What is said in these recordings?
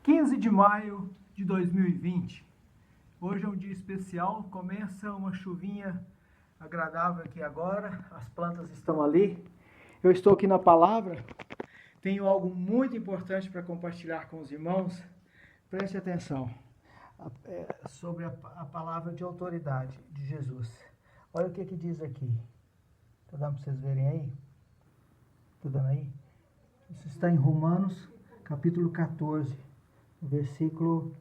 15 de maio de 2020. Hoje é um dia especial, começa uma chuvinha agradável aqui agora, as plantas estão ali. Eu estou aqui na palavra, tenho algo muito importante para compartilhar com os irmãos. Preste atenção, sobre a palavra de autoridade de Jesus. Olha o que diz aqui. Está dando para vocês verem aí? Está dando aí? Isso está em Romanos, capítulo 14, versículo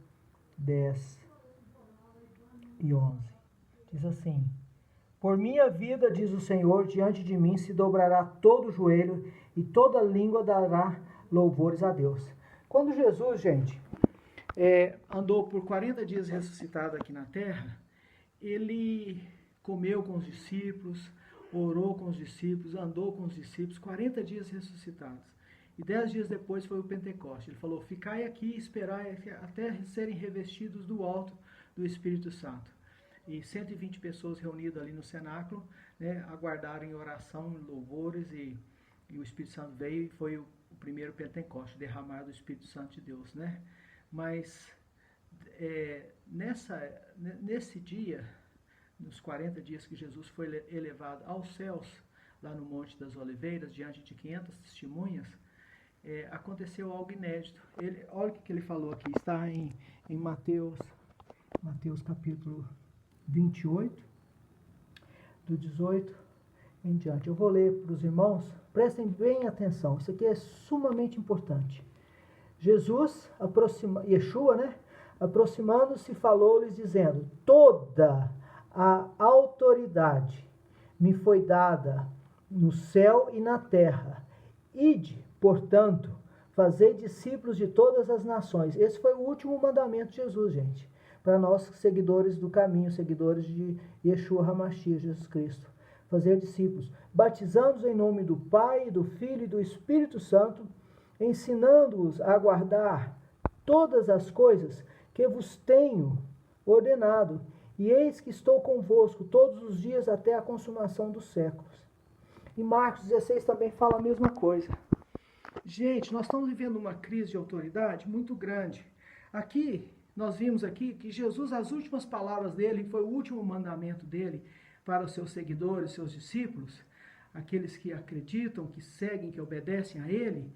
10 e 11. Diz assim: por minha vida, diz o Senhor, diante de mim se dobrará todo o joelho e toda língua dará louvores a Deus. Quando Jesus, gente, andou por 40 dias ressuscitado aqui na terra, ele comeu com os discípulos, orou com os discípulos, andou com os discípulos, 40 dias ressuscitados. E 10 dias depois foi o Pentecoste. Ele falou: ficai aqui e esperai até serem revestidos do alto do Espírito Santo. E 120 pessoas reunidas ali no cenáculo, né, aguardaram em oração, louvores, e o Espírito Santo veio e foi o primeiro Pentecoste, derramado do Espírito Santo de Deus, né? Mas nesse dia, nos 40 dias que Jesus foi elevado aos céus, lá no Monte das Oliveiras, diante de 500 testemunhas, aconteceu algo inédito. Olha o que ele falou aqui, está em Mateus capítulo 28, do 18 em diante. Eu vou ler para os irmãos, prestem bem atenção, isso aqui é sumamente importante. Yeshua, né? Aproximando-se, falou-lhes, dizendo: toda a autoridade me foi dada no céu e na terra. Ide, portanto, fazei discípulos de todas as nações. Esse foi o último mandamento de Jesus, gente. Para nós, seguidores do caminho, seguidores de Yeshua HaMashiach, Jesus Cristo. Fazer discípulos, batizando-os em nome do Pai, do Filho e do Espírito Santo, ensinando-os a guardar todas as coisas que vos tenho ordenado. E eis que estou convosco todos os dias até a consumação dos séculos. E Marcos 16 também fala a mesma coisa. Gente, nós estamos vivendo uma crise de autoridade muito grande. Aqui, nós vimos aqui que Jesus, as últimas palavras dele, foi o último mandamento dele para os seus seguidores, seus discípulos, aqueles que acreditam, que seguem, que obedecem a ele.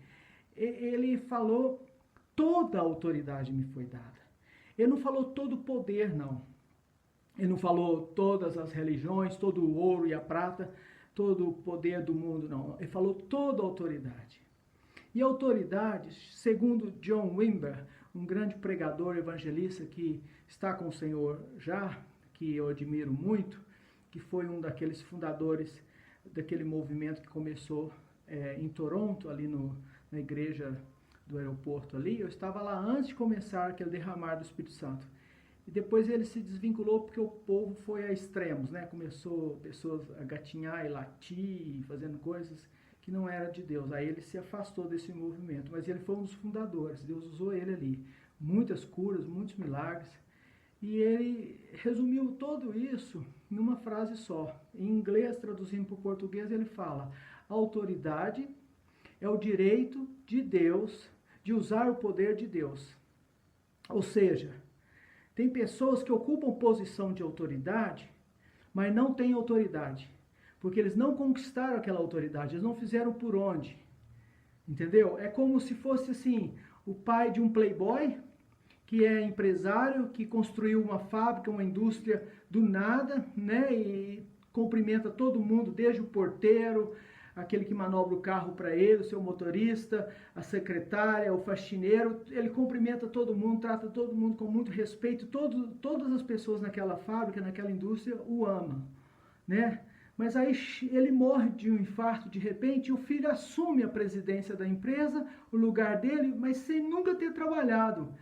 Ele falou: toda a autoridade me foi dada. Ele não falou todo o poder, não. Ele não falou todas as religiões, todo o ouro e a prata, todo o poder do mundo, não. Ele falou toda a autoridade. E a autoridade, segundo John Wimber, um grande pregador evangelista que está com o Senhor já, que eu admiro muito, que foi um daqueles fundadores daquele movimento que começou em Toronto, ali na igreja do aeroporto ali. Eu estava lá antes de começar aquele derramar do Espírito Santo. E depois ele se desvinculou porque o povo foi a extremos, né? Começou pessoas a gatinhar e latir, fazendo coisas que não era de Deus. Aí ele se afastou desse movimento, mas ele foi um dos fundadores. Deus usou ele ali. Muitas curas, muitos milagres. E ele resumiu tudo isso numa frase só. Em inglês, traduzindo para o português, ele fala: a autoridade é o direito de Deus de usar o poder de Deus. Ou seja, tem pessoas que ocupam posição de autoridade, mas não têm autoridade. Porque eles não conquistaram aquela autoridade, eles não fizeram por onde. Entendeu? É como se fosse assim, o pai de um playboy, que é empresário, que construiu uma fábrica, uma indústria do nada, né? E cumprimenta todo mundo, desde o porteiro, aquele que manobra o carro para ele, o seu motorista, a secretária, o faxineiro. Ele cumprimenta todo mundo, trata todo mundo com muito respeito. Todas as pessoas naquela fábrica, naquela indústria, o amam, né? Mas aí ele morre de um infarto de repente e o filho assume a presidência da empresa, o lugar dele, mas sem nunca ter trabalhado.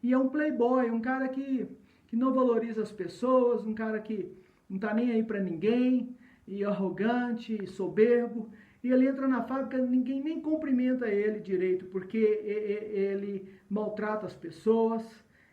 E é um playboy, um cara que não valoriza as pessoas, um cara que não está nem aí para ninguém, e arrogante, e soberbo. E ele entra na fábrica, ninguém nem cumprimenta ele direito, porque ele maltrata as pessoas,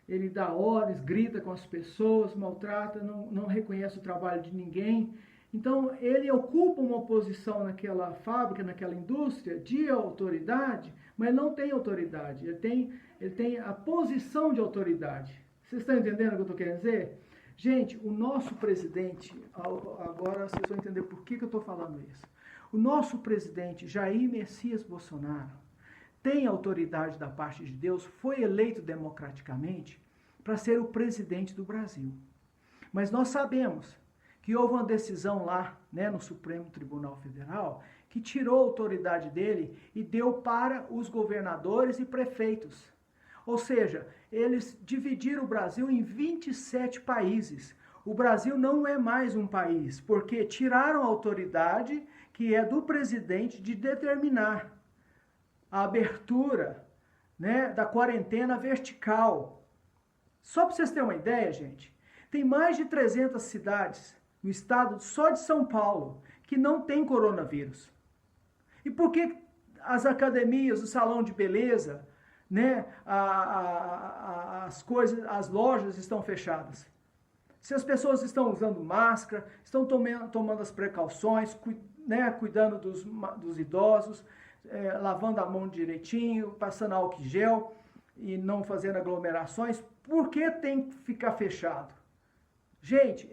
ele dá ordens, grita com as pessoas, maltrata, não reconhece o trabalho de ninguém. Então, ele ocupa uma posição naquela fábrica, naquela indústria de autoridade, mas não tem autoridade. Ele tem Ele tem a posição de autoridade. Vocês estão entendendo o que eu estou querendo dizer? Gente, o nosso presidente, agora vocês vão entender por que eu estou falando isso. O nosso presidente, Jair Messias Bolsonaro, tem autoridade da parte de Deus, foi eleito democraticamente para ser o presidente do Brasil. Mas nós sabemos que houve uma decisão lá, né, no Supremo Tribunal Federal, que tirou a autoridade dele e deu para os governadores e prefeitos. Ou seja, eles dividiram o Brasil em 27 países. O Brasil não é mais um país, porque tiraram a autoridade que é do presidente de determinar a abertura, né, da quarentena vertical. Só para vocês terem uma ideia, gente, tem mais de 300 cidades no estado só de São Paulo que não tem coronavírus. E por que as academias, o salão de beleza, né, as lojas estão fechadas? Se as pessoas estão usando máscara, estão tomando as precauções, né, cuidando dos idosos, lavando a mão direitinho, passando álcool em gel e não fazendo aglomerações, por que tem que ficar fechado? Gente,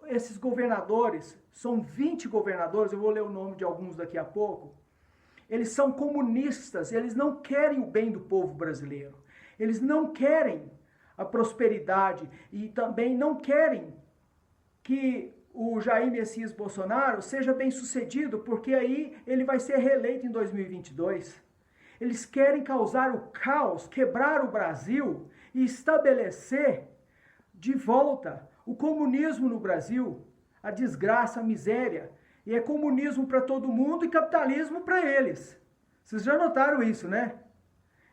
esses governadores, são 20 governadores, eu vou ler o nome de alguns daqui a pouco, eles são comunistas, eles não querem o bem do povo brasileiro, eles não querem a prosperidade e também não querem que o Jair Messias Bolsonaro seja bem sucedido, porque aí ele vai ser reeleito em 2022. Eles querem causar o caos, quebrar o Brasil e estabelecer de volta o comunismo no Brasil, a desgraça, a miséria. E é comunismo para todo mundo e capitalismo para eles. Vocês já notaram isso, né?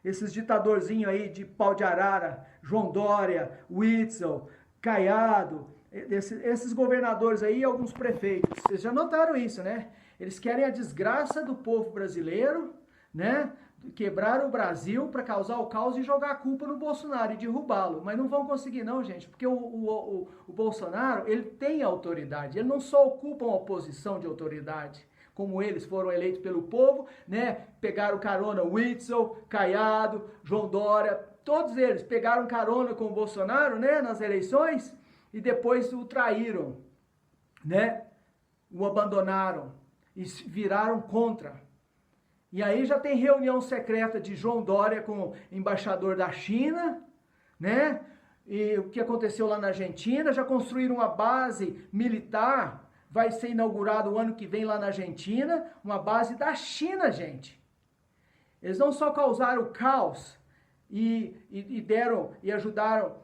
Esses ditadorzinhos aí de pau de arara, João Dória, Witzel, Caiado, esses governadores aí e alguns prefeitos. Vocês já notaram isso, né? Eles querem a desgraça do povo brasileiro, né? Quebrar o Brasil para causar o caos e jogar a culpa no Bolsonaro e derrubá-lo. Mas não vão conseguir não, gente, porque o Bolsonaro, ele tem autoridade. Ele não só ocupa uma posição de autoridade, como eles foram eleitos pelo povo, né? Pegaram carona, Witzel, Caiado, João Dória, todos eles pegaram carona com o Bolsonaro, né? Nas eleições e depois o traíram, né? O abandonaram e viraram contra. E aí já tem reunião secreta de João Dória com o embaixador da China, né? E o que aconteceu lá na Argentina, já construíram uma base militar, vai ser inaugurado o ano que vem lá na Argentina, uma base da China, gente. Eles não só causaram caos e ajudaram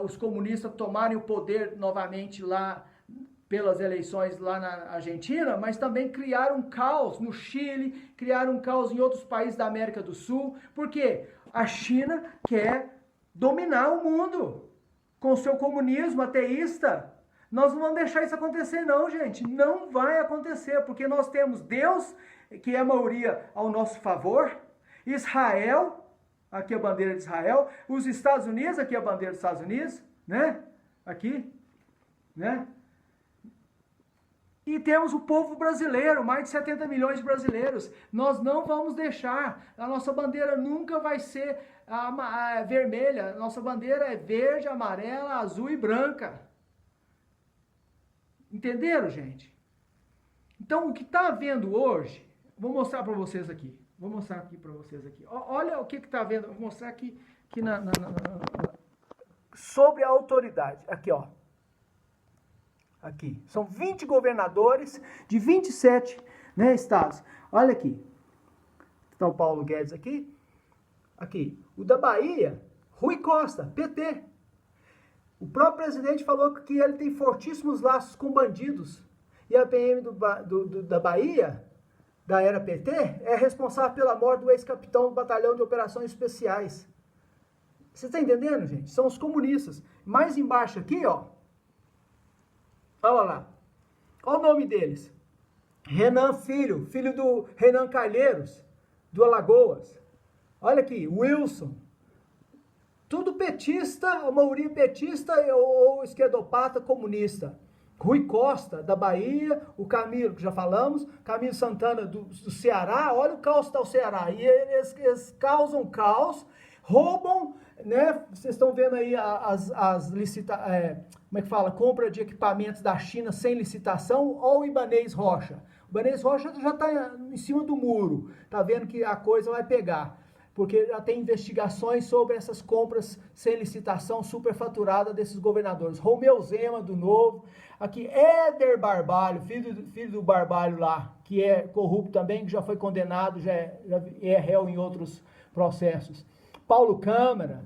os comunistas a tomarem o poder novamente lá pelas eleições lá na Argentina, mas também criaram um caos no Chile, criaram um caos em outros países da América do Sul, porque a China quer dominar o mundo com seu comunismo ateísta. Nós não vamos deixar isso acontecer não, gente, não vai acontecer, porque nós temos Deus, que é a maioria ao nosso favor, Israel, aqui a bandeira de Israel, os Estados Unidos, aqui a bandeira dos Estados Unidos, né, aqui, né, e temos o povo brasileiro, mais de 70 milhões de brasileiros. Nós não vamos deixar, a nossa bandeira nunca vai ser vermelha, nossa bandeira é verde, amarela, azul e branca. Entenderam, gente? Então, o que está havendo hoje, vou mostrar para vocês aqui. Vou mostrar aqui para vocês aqui. Olha o que está havendo, vou mostrar aqui sobre a autoridade. Aqui, ó. Aqui, são 20 governadores de 27, né, estados. Olha aqui, está o Paulo Guedes aqui. Aqui, o da Bahia, Rui Costa, PT. O próprio presidente falou que ele tem fortíssimos laços com bandidos. E a PM da Bahia, da era PT, é responsável pela morte do ex-capitão do Batalhão de Operações Especiais. Você está entendendo, gente? São os comunistas. Mais embaixo aqui, ó. Olha lá, olha o nome deles, Renan Filho, filho do Renan Calheiros, do Alagoas, olha aqui, Wilson, tudo petista, a maioria petista ou esquerdopata comunista, Rui Costa, da Bahia, o Camilo, que já falamos, Camilo Santana do Ceará, olha o caos que está o Ceará, e eles causam caos, roubam, né? Vocês estão vendo aí compra de equipamentos da China sem licitação, ou o Ibanez Rocha. O Ibanez Rocha já está em cima do muro, tá vendo que a coisa vai pegar, porque já tem investigações sobre essas compras sem licitação superfaturada desses governadores. Romeu Zema, do Novo, aqui Éder Barbalho, filho do Barbalho lá, que é corrupto também, que já foi condenado, já é réu em outros processos. Paulo Câmara,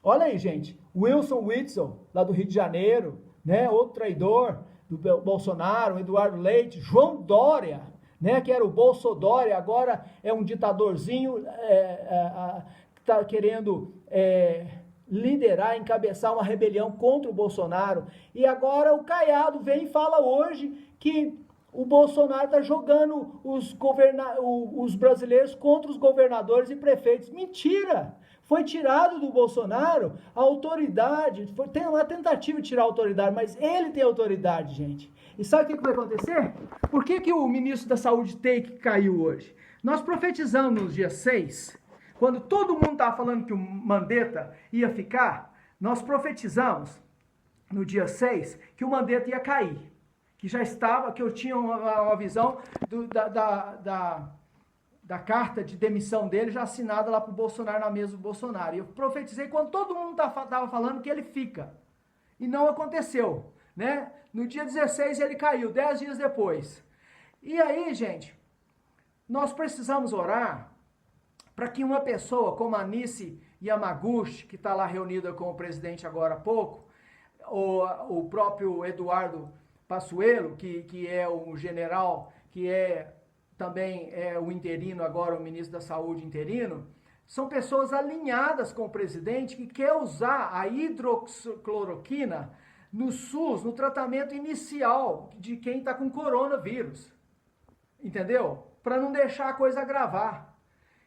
olha aí, gente, Wilson Witzel, lá do Rio de Janeiro, né, outro traidor do Bolsonaro, Eduardo Leite, João Dória, né, que era o Bolsodória, agora é um ditadorzinho que está querendo liderar, encabeçar uma rebelião contra o Bolsonaro. E agora o Caiado vem e fala hoje que o Bolsonaro está jogando os brasileiros contra os governadores e prefeitos. Mentira! Foi tirado do Bolsonaro a autoridade, tem uma tentativa de tirar a autoridade, mas ele tem autoridade, gente. E sabe o que vai acontecer? Por que o ministro da Saúde tem que caiu hoje? Nós profetizamos no dia 6, quando todo mundo estava falando que o Mandetta ia ficar, nós profetizamos no dia 6 que o Mandetta ia cair. Que já estava, que eu tinha uma visão da carta de demissão dele já assinada lá para o Bolsonaro, na mesa do Bolsonaro. E eu profetizei quando todo mundo estava falando que ele fica. E não aconteceu, né? No dia 16 ele caiu, 10 dias depois. E aí, gente, nós precisamos orar para que uma pessoa como a Anice Yamaguchi, que está lá reunida com o presidente agora há pouco, o próprio Eduardo Pazuello, que é o general, que também é o interino agora, o ministro da Saúde interino, são pessoas alinhadas com o presidente que quer usar a hidroxicloroquina no SUS, no tratamento inicial de quem está com coronavírus. Entendeu? Para não deixar a coisa agravar.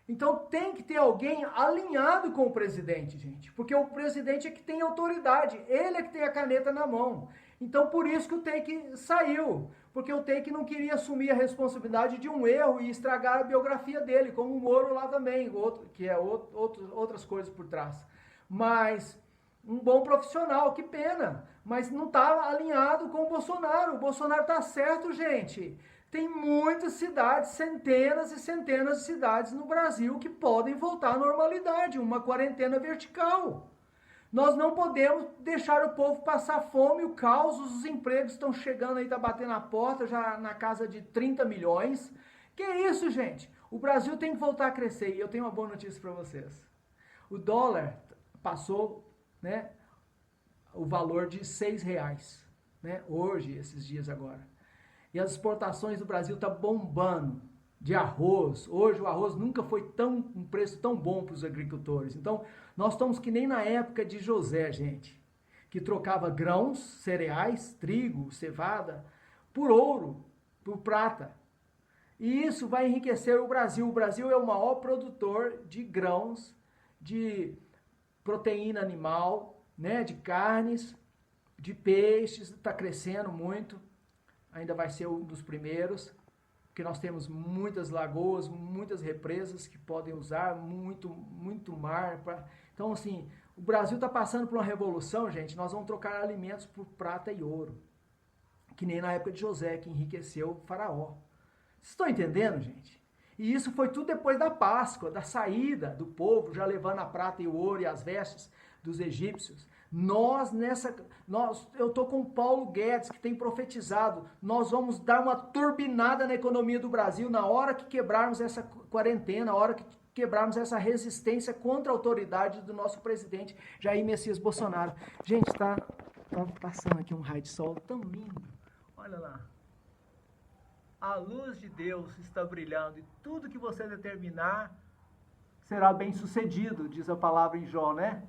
Então tem que ter alguém alinhado com o presidente, gente. Porque o presidente é que tem autoridade. Ele é que tem a caneta na mão. Então por isso que o Take saiu. Porque o Take não queria assumir a responsabilidade de um erro e estragar a biografia dele. Como o Moro lá também. Outras coisas por trás. Mas um bom profissional, que pena. Mas não está alinhado com o Bolsonaro. O Bolsonaro está certo, gente. Tem muitas cidades, centenas e centenas de cidades no Brasil que podem voltar à normalidade, uma quarentena vertical. Nós não podemos deixar o povo passar fome, o caos, os empregos estão chegando aí, está batendo na porta, já na casa de 30 milhões. Que isso, gente? O Brasil tem que voltar a crescer e eu tenho uma boa notícia para vocês. O dólar passou, né, o valor de R$6, né, hoje, esses dias agora. E as exportações do Brasil estão bombando de arroz. Hoje o arroz nunca foi um preço tão bom para os agricultores. Então, nós estamos que nem na época de José, gente, que trocava grãos, cereais, trigo, cevada, por ouro, por prata. E isso vai enriquecer o Brasil. O Brasil é o maior produtor de grãos, de proteína animal, né, de carnes, de peixes, está crescendo muito. Ainda vai ser um dos primeiros, porque nós temos muitas lagoas, muitas represas que podem usar, muito mar. Então, assim, o Brasil está passando por uma revolução, gente. Nós vamos trocar alimentos por prata e ouro, que nem na época de José, que enriqueceu o faraó. Vocês estão entendendo, gente? E isso foi tudo depois da Páscoa, da saída do povo, já levando a prata e o ouro e as vestes dos egípcios. Eu tô com o Paulo Guedes, que tem profetizado, nós vamos dar uma turbinada na economia do Brasil na hora que quebrarmos essa quarentena, na hora que quebrarmos essa resistência contra a autoridade do nosso presidente Jair Messias Bolsonaro. Gente, tá passando aqui um raio de sol tão lindo. Olha lá. A luz de Deus está brilhando e tudo que você determinar será bem sucedido, diz a palavra em Jó, né?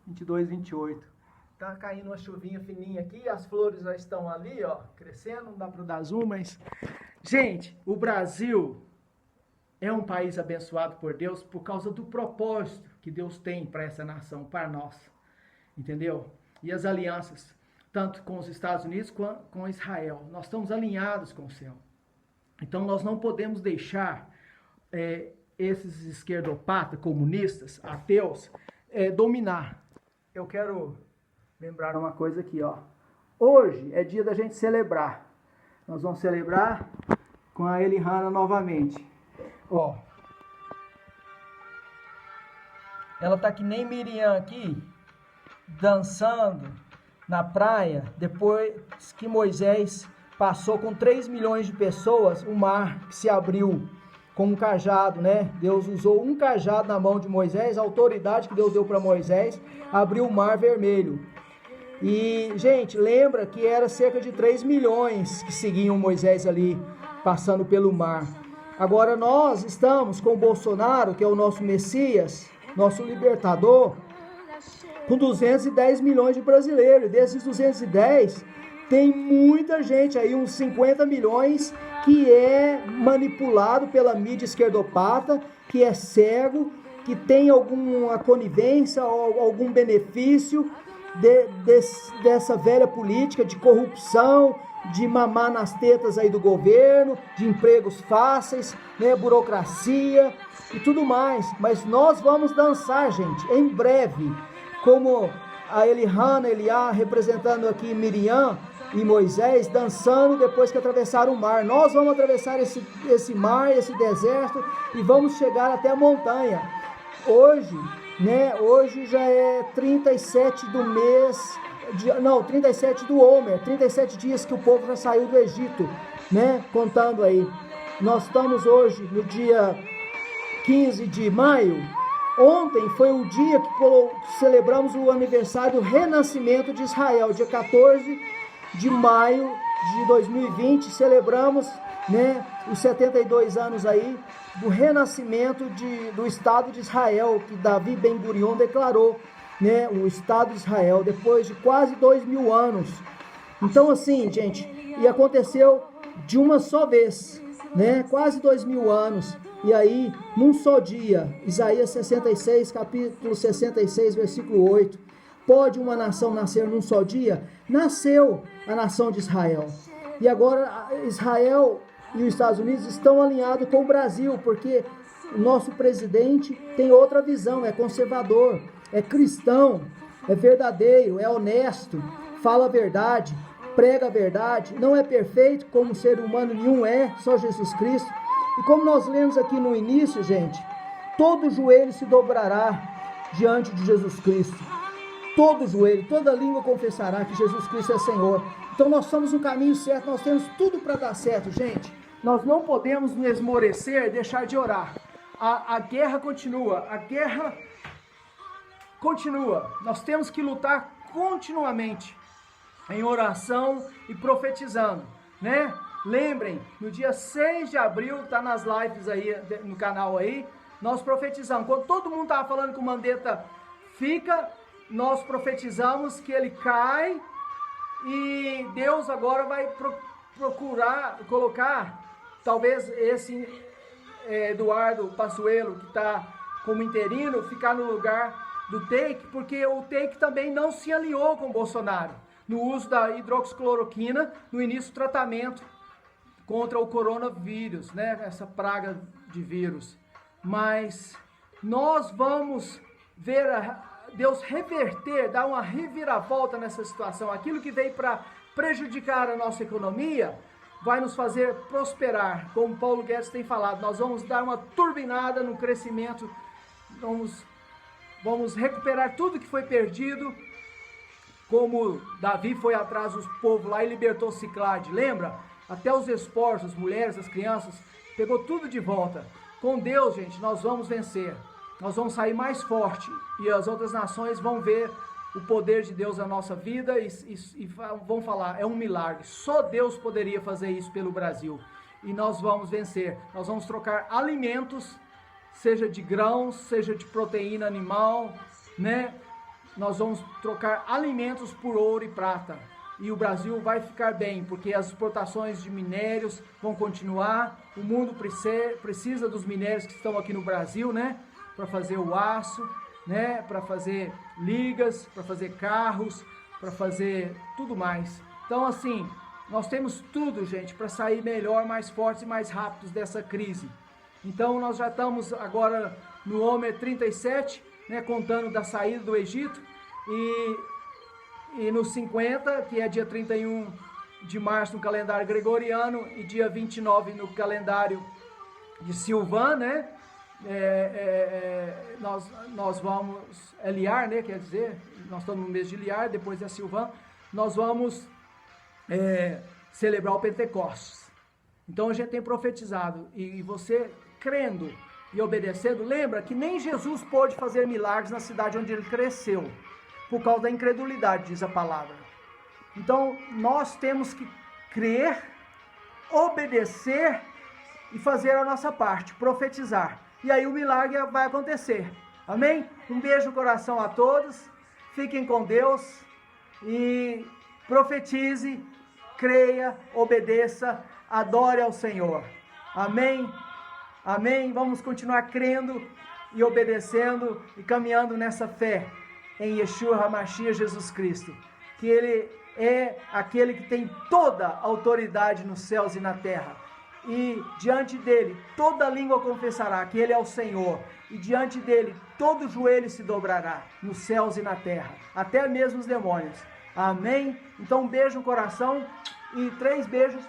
22, 28. Tá caindo uma chuvinha fininha aqui, as flores já estão ali, ó, crescendo, não dá para dar zoom, mas... Gente, o Brasil é um país abençoado por Deus por causa do propósito que Deus tem para essa nação, para nós, entendeu? E as alianças, tanto com os Estados Unidos quanto com Israel. Nós estamos alinhados com o céu. Então, nós não podemos deixar esses esquerdopatas, comunistas, ateus, dominar. Eu quero lembrar uma coisa aqui, ó. Hoje é dia da gente celebrar. Nós vamos celebrar com a Eliana novamente. Ó. Ela tá que nem Miriam aqui, dançando na praia, depois que Moisés passou com 3 milhões de pessoas, o mar que se abriu com um cajado, né? Deus usou um cajado na mão de Moisés, a autoridade que Deus deu para Moisés, abriu o mar vermelho. E, gente, lembra que era cerca de 3 milhões que seguiam Moisés ali, passando pelo mar. Agora nós estamos com o Bolsonaro, que é o nosso Messias, nosso libertador, com 210 milhões de brasileiros. Desses 210, tem muita gente aí, uns 50 milhões, que é manipulado pela mídia esquerdopata, que é cego, que tem alguma conivência ou algum benefício dessa velha política de corrupção, de mamar nas tetas aí do governo, de empregos fáceis, né, burocracia e tudo mais. Mas nós vamos dançar, gente, em breve, como a Eliana, Eliá, representando aqui Miriam e Moisés, dançando depois que atravessaram o mar. Nós vamos atravessar esse mar, esse deserto, e vamos chegar até a montanha. Hoje, né, hoje já é 37 do mês, 37 do Homer, 37 dias que o povo já saiu do Egito, né, contando aí. Nós estamos hoje no dia 15 de maio. Ontem foi o dia que celebramos o aniversário do renascimento de Israel, dia 14 de maio de 2020, celebramos, né, os 72 anos aí do renascimento do Estado de Israel, que Davi Ben-Gurion declarou, né, o Estado de Israel, depois de quase 2000 anos. Então, assim, gente, e aconteceu de uma só vez, né, quase 2000 anos, e aí, num só dia, Isaías 66, capítulo 66, versículo 8, pode uma nação nascer num só dia? Nasceu a nação de Israel. E agora Israel e os Estados Unidos estão alinhados com o Brasil, porque o nosso presidente tem outra visão, é conservador, é cristão, é verdadeiro, é honesto, fala a verdade, prega a verdade, não é perfeito como ser humano nenhum é, só Jesus Cristo. E como nós lemos aqui no início, gente, todo joelho se dobrará diante de Jesus Cristo. Todo joelho, toda língua confessará que Jesus Cristo é Senhor. Então nós estamos no caminho certo, nós temos tudo para dar certo, gente. Nós não podemos nos esmorecer, deixar de orar. A guerra continua, a guerra continua. Nós temos que lutar continuamente em oração e profetizando, né? Lembrem, no dia 6 de abril, tá nas lives aí, no canal aí, nós profetizamos. Quando todo mundo estava falando que o Mandetta fica, nós profetizamos que ele cai e Deus agora vai procurar colocar, talvez esse Eduardo Passuelo, que está como interino, ficar no lugar do Take, porque o Take também não se alinhou com o Bolsonaro no uso da hidroxicloroquina no início do tratamento contra o coronavírus, né, essa praga de vírus. Mas nós vamos ver Deus reverter, dar uma reviravolta nessa situação. Aquilo que veio para prejudicar a nossa economia vai nos fazer prosperar. Como Paulo Guedes tem falado, nós vamos dar uma turbinada no crescimento, vamos recuperar tudo que foi perdido, como Davi foi atrás dos povos lá e libertou Ciclade, lembra? Até os esposos, as mulheres, as crianças, pegou tudo de volta. Com Deus, gente, nós vamos vencer. Nós vamos sair mais forte e as outras nações vão ver o poder de Deus na nossa vida e vão falar, é um milagre. Só Deus poderia fazer isso pelo Brasil. E nós vamos vencer. Nós vamos trocar alimentos, seja de grãos, seja de proteína animal, né? Nós vamos trocar alimentos por ouro e prata. E o Brasil vai ficar bem, porque as exportações de minérios vão continuar. O mundo precisa dos minérios que estão aqui no Brasil, né? Para fazer o aço, né? Para fazer ligas, para fazer carros, para fazer tudo mais. Então, assim, nós temos tudo, gente, para sair melhor, mais fortes e mais rápidos dessa crise. Então nós já estamos agora no Homer 37, né, contando da saída do Egito, e no 50, que é dia 31 de março no calendário gregoriano e dia 29 no calendário de Silvan, né? Nós vamos, Liar, né? Quer dizer, nós estamos no mês de Liar, depois é Silvan, nós vamos celebrar o Pentecostes. Então a gente tem profetizado, e você crendo e obedecendo, lembra que nem Jesus pôde fazer milagres na cidade onde ele cresceu, por causa da incredulidade, diz a palavra. Então nós temos que crer, obedecer e fazer a nossa parte, profetizar. E aí o milagre vai acontecer. Amém? Um beijo no coração a todos. Fiquem com Deus e profetize, creia, obedeça, adore ao Senhor. Amém? Amém? Vamos continuar crendo e obedecendo e caminhando nessa fé em Yeshua HaMashiach, Jesus Cristo. Que Ele é aquele que tem toda a autoridade nos céus e na terra. E diante dele, toda língua confessará que ele é o Senhor. E diante dele, todo joelho se dobrará, nos céus e na terra, até mesmo os demônios. Amém? Então um beijo no coração e 3 beijos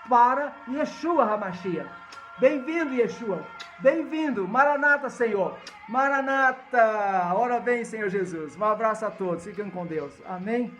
para Yeshua HaMashiach. Bem-vindo, Yeshua. Bem-vindo. Maranata, Senhor. Maranata. Ora vem, Senhor Jesus. Um abraço a todos. Fiquem com Deus. Amém?